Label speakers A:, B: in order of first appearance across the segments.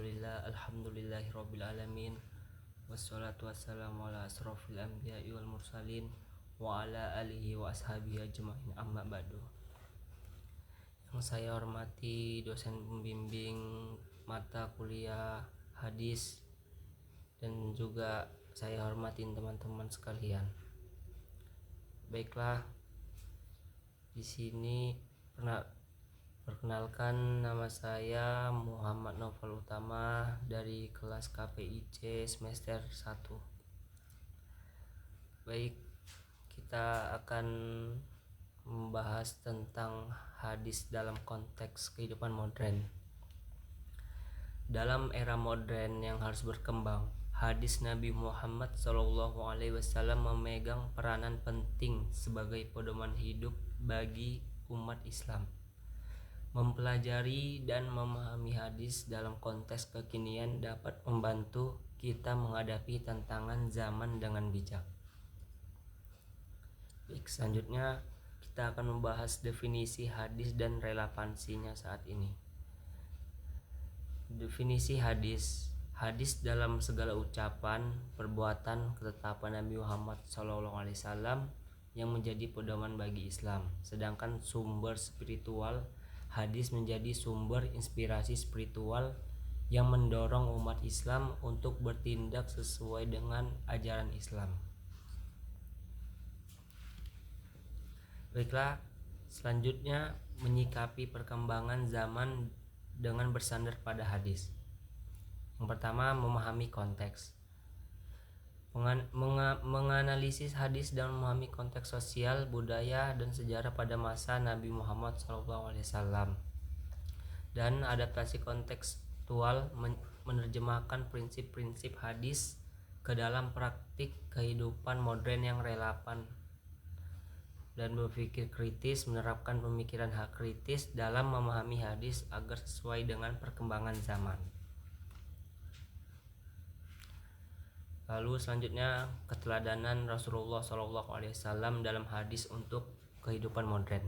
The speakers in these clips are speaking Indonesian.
A: Alhamdulillahirabbil alamin. Wassalatu wassalamu ala asrofil anbiya'i wal mursalin wa ala alihi wa ashabihi ajma'in, amma ba'du. Yang saya hormati dosen pembimbing mata kuliah hadis, dan juga saya hormatin teman-teman sekalian. Baiklah, di sini perkenalkan, nama saya Muhammad Novel Utama dari kelas KPIC semester 1. Baik, kita akan membahas tentang hadis dalam konteks kehidupan modern. Dalam era modern yang harus berkembang, hadis Nabi Muhammad SAW memegang peranan penting sebagai pedoman hidup bagi umat Islam. Mempelajari dan memahami hadis dalam konteks kekinian dapat membantu kita menghadapi tantangan zaman dengan bijak. Baik, selanjutnya kita akan membahas definisi hadis dan relevansinya saat ini. Definisi hadis. Hadis dalam segala ucapan, perbuatan, ketetapan Nabi Muhammad SAW yang menjadi pedoman bagi Islam. Sedangkan sumber spiritual, hadis menjadi sumber inspirasi spiritual yang mendorong umat Islam untuk bertindak sesuai dengan ajaran Islam. Baiklah, selanjutnya menyikapi perkembangan zaman dengan bersandar pada hadis. Yang pertama, memahami konteks. Menganalisis hadis dan memahami konteks sosial, budaya, dan sejarah pada masa Nabi Muhammad SAW, dan adaptasi kontekstual menerjemahkan prinsip-prinsip hadis ke dalam praktik kehidupan modern yang relevan, dan berpikir kritis, menerapkan pemikiran hak kritis dalam memahami hadis agar sesuai dengan perkembangan zaman. Lalu selanjutnya, keteladanan Rasulullah SAW dalam hadis untuk kehidupan modern.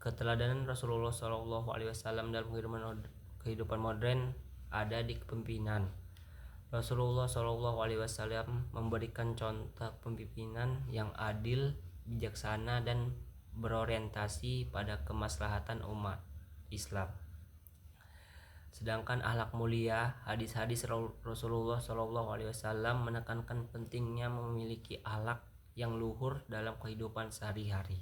A: Keteladanan Rasulullah SAW dalam kehidupan modern ada di kepemimpinan. Rasulullah SAW memberikan contoh kepemimpinan yang adil, bijaksana, dan berorientasi pada kemaslahatan umat Islam. Sedangkan akhlak mulia, hadis-hadis Rasulullah SAW menekankan pentingnya memiliki akhlak yang luhur dalam kehidupan sehari-hari.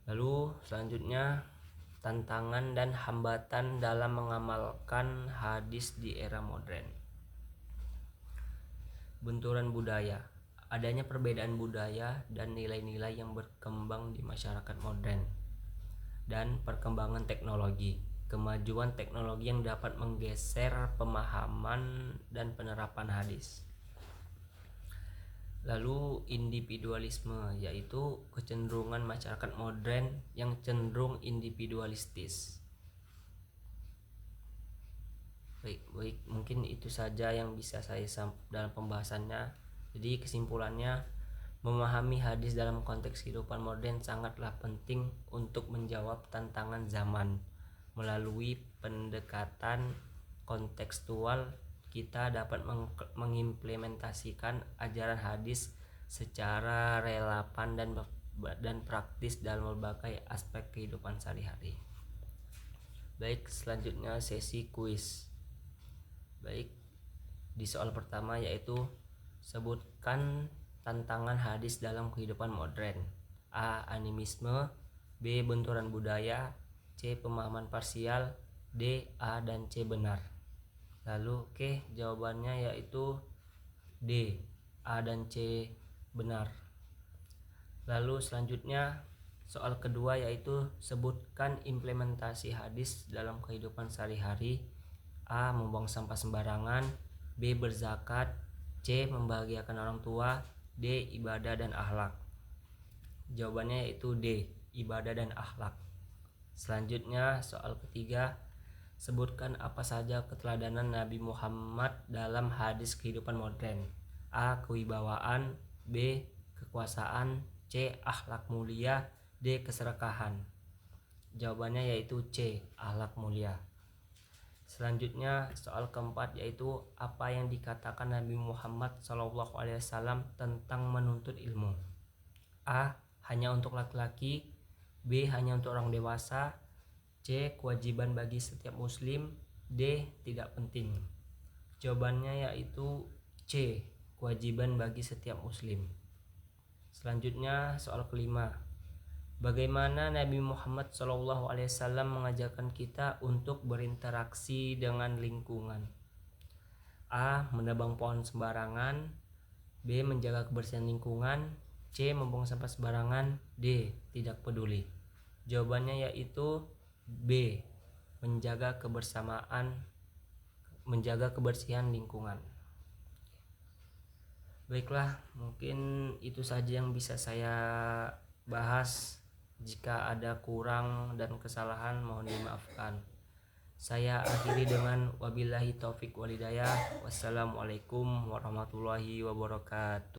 A: Lalu selanjutnya, tantangan dan hambatan dalam mengamalkan hadis di era modern. Benturan budaya. Adanya perbedaan budaya dan nilai-nilai yang berkembang di masyarakat modern, dan perkembangan teknologi. Kemajuan teknologi yang dapat menggeser pemahaman dan penerapan hadis. Lalu individualisme, yaitu kecenderungan masyarakat modern yang cenderung individualistis. Baik, mungkin itu saja yang bisa saya sampaikan dalam pembahasannya. Jadi kesimpulannya, memahami hadis dalam konteks kehidupan modern sangatlah penting untuk menjawab tantangan zaman. Melalui pendekatan kontekstual, kita dapat mengimplementasikan ajaran hadis secara relevan dan praktis dalam berbagai aspek kehidupan sehari-hari. Baik, selanjutnya sesi kuis. Baik, di soal pertama yaitu sebutkan tantangan hadis dalam kehidupan modern. A. Animisme. B. Benturan budaya. C. Pemahaman parsial. D. A dan C benar. Lalu jawabannya yaitu D. A dan C benar. Lalu selanjutnya soal kedua yaitu sebutkan implementasi hadis dalam kehidupan sehari-hari. A. Membuang sampah sembarangan. B. Berzakat. C. Membahagiakan orang tua. D. Ibadah dan akhlak. Jawabannya yaitu D. Ibadah dan akhlak. Selanjutnya soal ketiga, sebutkan apa saja keteladanan Nabi Muhammad dalam hadis kehidupan modern. A. Kewibawaan. B. Kekuasaan. C. Akhlak mulia. D. Keserakahan. Jawabannya yaitu C, akhlak mulia. Selanjutnya soal keempat yaitu apa yang dikatakan Nabi Muhammad SAW tentang menuntut ilmu. A. Hanya untuk laki-laki. B. Hanya untuk orang dewasa. C. Kewajiban bagi setiap muslim. D. Tidak penting. Jawabannya yaitu C. Kewajiban bagi setiap muslim. Selanjutnya soal kelima. Bagaimana Nabi Muhammad SAW mengajarkan kita untuk berinteraksi dengan lingkungan? A. Menebang pohon sembarangan. B. Menjaga kebersihan lingkungan. C. Membuang sampah sembarangan. D. Tidak peduli. Jawabannya yaitu B. Menjaga kebersihan lingkungan. Baiklah, mungkin itu saja yang bisa saya bahas. Jika ada kurang dan kesalahan mohon dimaafkan. Saya akhiri dengan wabillahi taufik walhidayah. Wassalamualaikum warahmatullahi wabarakatuh.